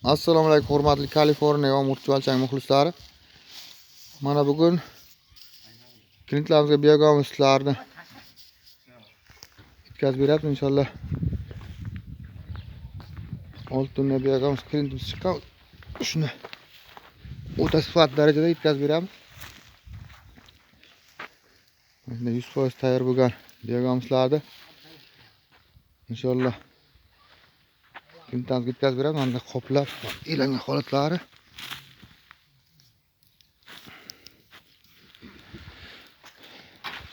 Assalomu alaykum hurmatli Kaliforniya va murtchivalchang muxlislari. Mana bugun klintlarimizga biogamslarni yetkazib beryapmiz inshaalloh. 6 tonna biogams klintimiz chiqqan. Shuni o'ta sifat darajada yetkazib beryapmiz. Mana 100% tayyor bo'lgan biogamslarni inshaalloh klintlarimizga yetkazib beryapmiz. Mana qoplab elangan holatlari.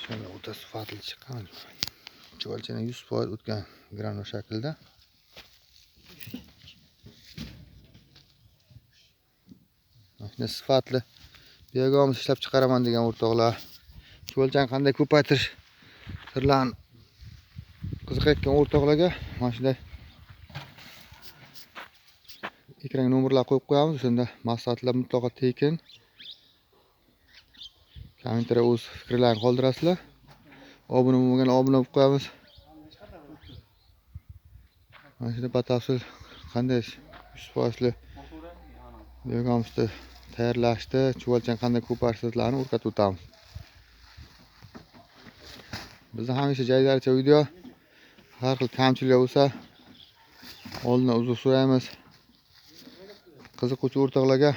Şöyle o'ta sifatli chiqqan. Chuvalchana 100% o'tgan granul shaklda. Mana sifatli biogams ishlab chiqaraman degan o'rtoqlar, chuvalchani qanday ko'paytirish sirlarini qiziqayotgan o'rtoqlarga mana shunday ekranga nomerlar qo'yib qo'yamiz. O'shanda maslahatlar mutlaqo tekin. Kommentariyada o'z fikrlaringizni qoldirasizlar. Obuna bo'lmagan obuna bo'lib qo'yamiz. Mana shunda batafsil qanday 100% biogamsni tayyorlashni, chuvalchani qanday ko'paytirishni o'rgatib o'tamiz. Bizda hamisha joylarcha video, har xil kamchiliklar bo'lsa oldindan uzr so'raymiz. Qiziquvchi o'rtoqlarga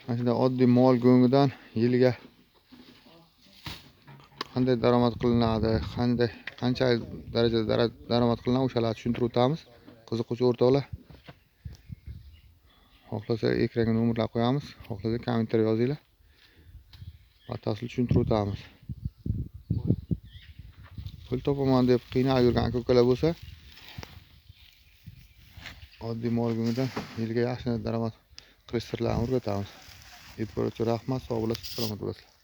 mana shunday oddiy mol go'ngidan yiliga qanday daromad qilinadi, qancha darajada daromad qilinadi o'shalarni tushuntirib o'tamiz. Qiziquvchi o'rtoqlar xohlasa ekranga nomerlar qo'yamiz, xohlasa kommentariy yozinglar. Batafsil tushuntirib o'tamiz. Pul topaman deb qiynalib yurgan aka-ukalar bo'lsa, oddiy mol go'ngidan yilga yaxshi daromad qilish sirlarini o'rgatamiz. E'tibor uchun rahmat, sog' bo'lasiz, salomat bo'lasiz.